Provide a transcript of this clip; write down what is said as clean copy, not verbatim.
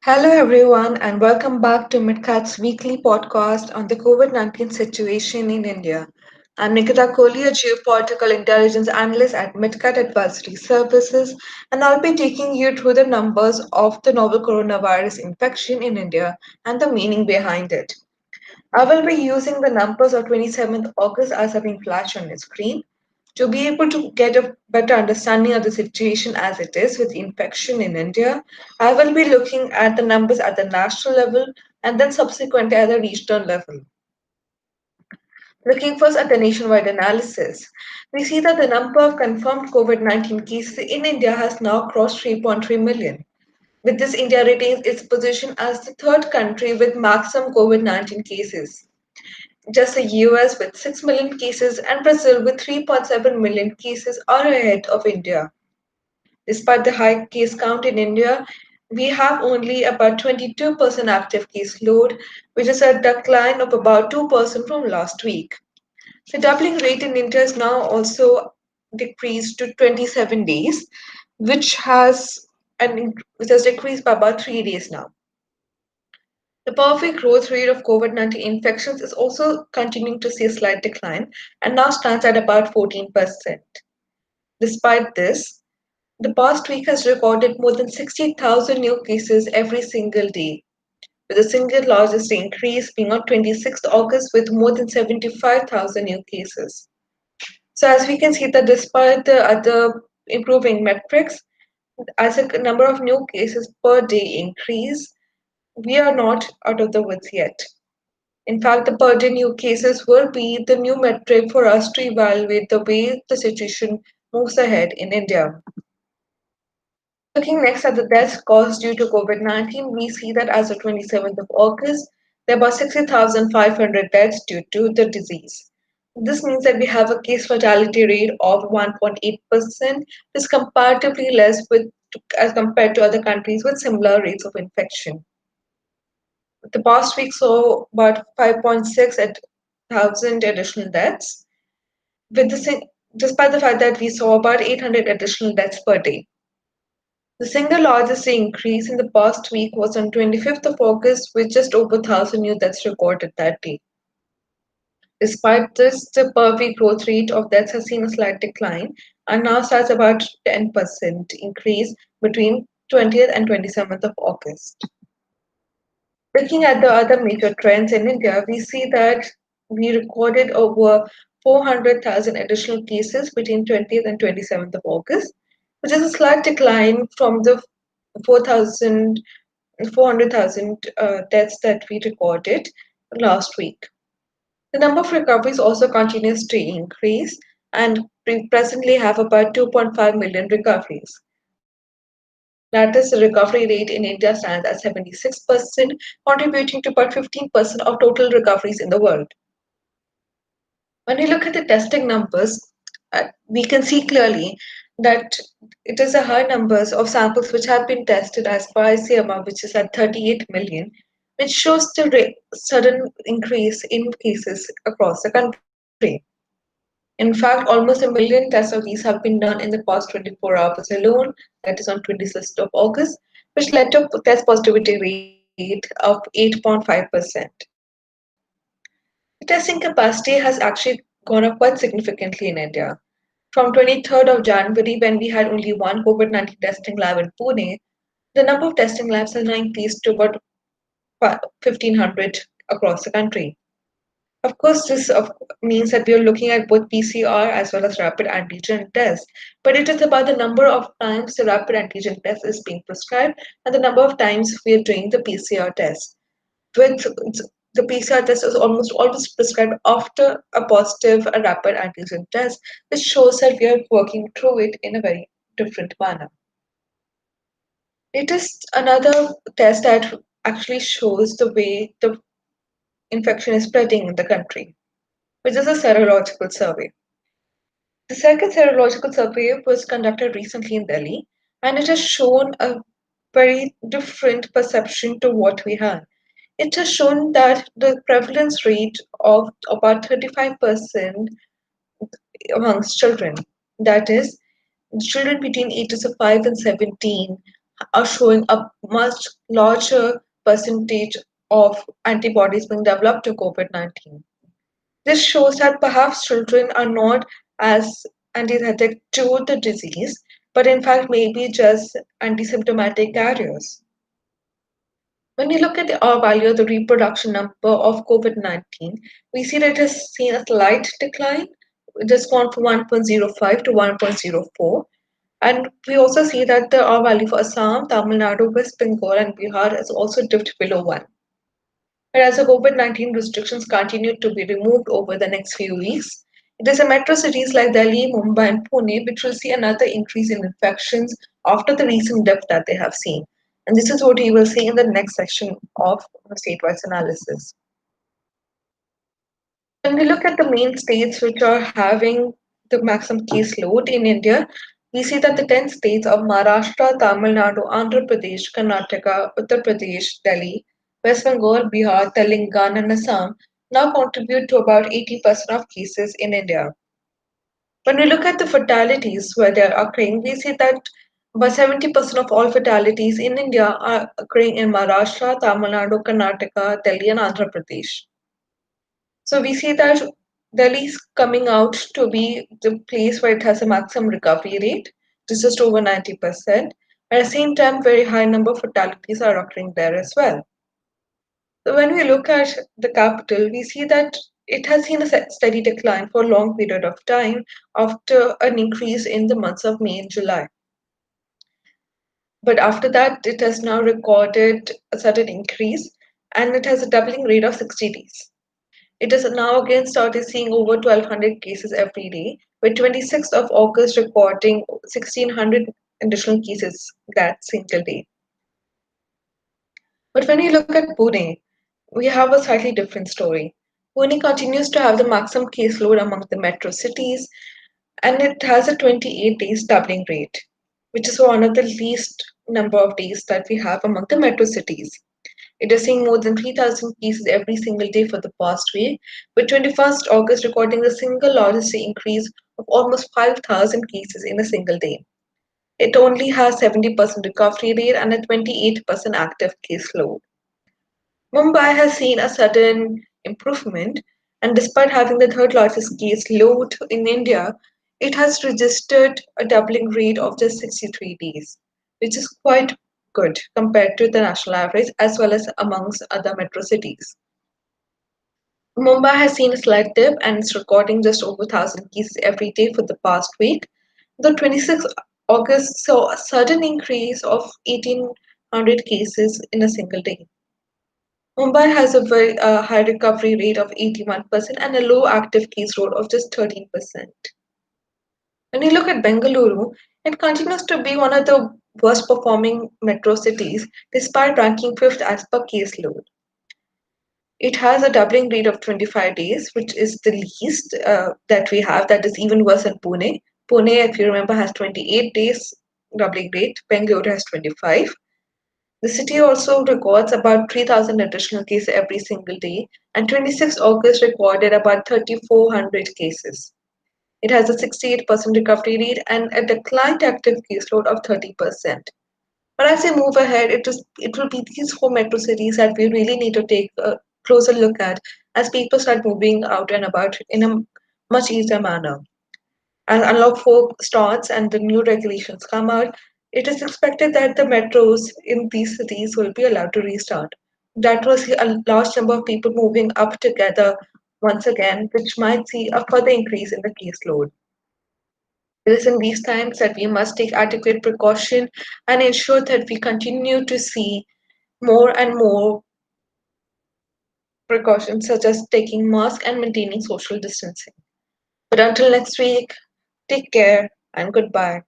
Hello, everyone, and welcome back to Midcat's weekly podcast on the COVID 19 situation in India. I'm Nikita Kohli, a geopolitical intelligence analyst at Midcat Advisory Services, and I'll be taking you through the numbers of the novel coronavirus infection in India and the meaning behind it. I will be using the numbers of 27th August as have been flashed on your screen to be able to get a better understanding of the situation as it is with infection in India. I will be looking at the numbers at the national level and then subsequently at the regional level. Looking first at the nationwide analysis, we see that the number of confirmed COVID 19 cases in India has now crossed 3.3 million. With this, India retains its position as the third country with maximum COVID 19 cases. Just the US with 6 million cases and Brazil with 3.7 million cases are ahead of India. Despite the high case count in India, we have only about 22% active case load, which is a decline of about 2% from last week. The doubling rate in India is now also decreased to 27 days, which which has decreased by about 3 days now. The perfect growth rate of COVID 19 infections is also continuing to see a slight decline and now stands at about 14%. Despite this, the past week has recorded more than 60,000 new cases every single day, with the single largest increase being on 26th August with more than 75,000 new cases. So, as we can see that despite the other improving metrics, as a number of new cases per day increase, we are not out of the woods yet. In fact, the per day new cases will be the new metric for us to evaluate the way the situation moves ahead in India. Looking next at the deaths caused due to COVID 19, we see that as of 27th of August, there were 60,500 deaths due to the disease. This means that we have a case fatality rate of 1.8%, which is comparatively less as compared to other countries with similar rates of infection. The past week saw about 5.6 thousand additional deaths, despite the fact that we saw about 800 additional deaths per day. The single largest increase in the past week was on 25th of August, with just over 1,000 new deaths recorded that day. Despite this, the per week growth rate of deaths has seen a slight decline and now stands about 10% increase between 20th and 27th of August. Looking at the other major trends in India, we see that we recorded over 400,000 additional cases between 20th and 27th of August, which is a slight decline from the 4,000 400,000 deaths that we recorded last week. The number of recoveries also continues to increase, and we presently have about 2.5 million recoveries. That is, the recovery rate in India stands at 76%, contributing to about 15% of total recoveries in the world. When we look at the testing numbers, we can see clearly that it is a high numbers of samples which have been tested as per ICMR, which is at 38 million, which shows the sudden increase in cases across the country. In fact, almost a million tests of these have been done in the past 24 hours alone, that is on 26th of August, which led to a test positivity rate of 8.5%. The testing capacity has actually gone up quite significantly in India. From 23rd of January, when we had only one COVID 19 testing lab in Pune, the number of testing labs has now increased to about 1,500 across the country. Of course, means that we are looking at both PCR as well as rapid antigen tests, but it is about the number of times the rapid antigen test is being prescribed and the number of times we are doing the PCR test. With the PCR test is almost always prescribed after a positive rapid antigen test, which shows that we are working through it in a very different manner. It is another test that actually shows the way the infection is spreading in the country, which is a serological survey. The second serological survey was conducted recently in Delhi, and it has shown a very different perception to what we had. It has shown that the prevalence rate of about 35% amongst children, that is, children between ages of 5 and 17, are showing a much larger percentage of antibodies being developed to COVID 19. This shows that perhaps children are not as antithetic to the disease, but in fact may be just antisymptomatic carriers. When we look at the R value of the reproduction number of COVID 19, we see that it has seen a slight decline. It has gone from 1.05 to 1.04. And we also see that the R value for Assam, Tamil Nadu, West Bengal, and Bihar has also dipped below 1. But as the COVID 19 restrictions continue to be removed over the next few weeks, it is in metro cities like Delhi, Mumbai, and Pune which will see another increase in infections after the recent dip that they have seen. And this is what we will see in the next section of state-wise analysis. When we look at the main states which are having the maximum caseload in India, we see that the 10 states of Maharashtra, Tamil Nadu, Andhra Pradesh, Karnataka, Uttar Pradesh, Delhi, West Bengal, Bihar, Telangana, and Assam now contribute to about 80% of cases in India. When we look at the fatalities where they are occurring, we see that about 70% of all fatalities in India are occurring in Maharashtra, Tamil Nadu, Karnataka, Delhi, and Andhra Pradesh. So we see that Delhi is coming out to be the place where it has a maximum recovery rate, which is just over 90%. At the same time, very high number of fatalities are occurring there as well. So when we look at the capital, we see that it has seen a steady decline for a long period of time after an increase in the months of May and July. But after that, it has now recorded a sudden increase and it has a doubling rate of 60 days. It has now again started seeing over 1,200 cases every day, with 26th of August recording 1,600 additional cases that single day. But when you look at Pune, we have a slightly different story. Pune continues to have the maximum caseload among the metro cities, and it has a 28 days doubling rate, which is one of the least number of days that we have among the metro cities. It is seeing more than 3,000 cases every single day for the past week, with 21st August recording the single largest increase of almost 5,000 cases in a single day. It only has 70% recovery rate and a 28% active caseload. Mumbai has seen a sudden improvement, and despite having the third largest case load in India, it has registered a doubling rate of just 63 days, which is quite good compared to the national average as well as amongst other metro cities. Mumbai has seen a slight dip and is recording just over 1,000 cases every day for the past week. The 26th August saw a sudden increase of 1,800 cases in a single day. Mumbai has a very high recovery rate of 81% and a low active case rate of just 13%. When you look at Bengaluru, it continues to be one of the worst performing metro cities despite ranking fifth as per caseload. It has a doubling rate of 25 days, which is the least that we have, that is even worse than Pune. Pune, if you remember, has 28 days doubling rate, Bengaluru has 25. The city also records about 3,000 additional cases every single day, and 26 August recorded about 3,400 cases. It has a 68% recovery rate and a declined active caseload of 30%. But as we move ahead, it will be these four metro cities that we really need to take a closer look at as people start moving out and about in a much easier manner. As Unlock 4 starts and the new regulations come out, it is expected that the metros in these cities will be allowed to restart. That will see a large number of people moving up together once again, which might see a further increase in the caseload. It is in these times that we must take adequate precaution and ensure that we continue to see more and more precautions such as taking masks and maintaining social distancing. But until next week, take care and goodbye.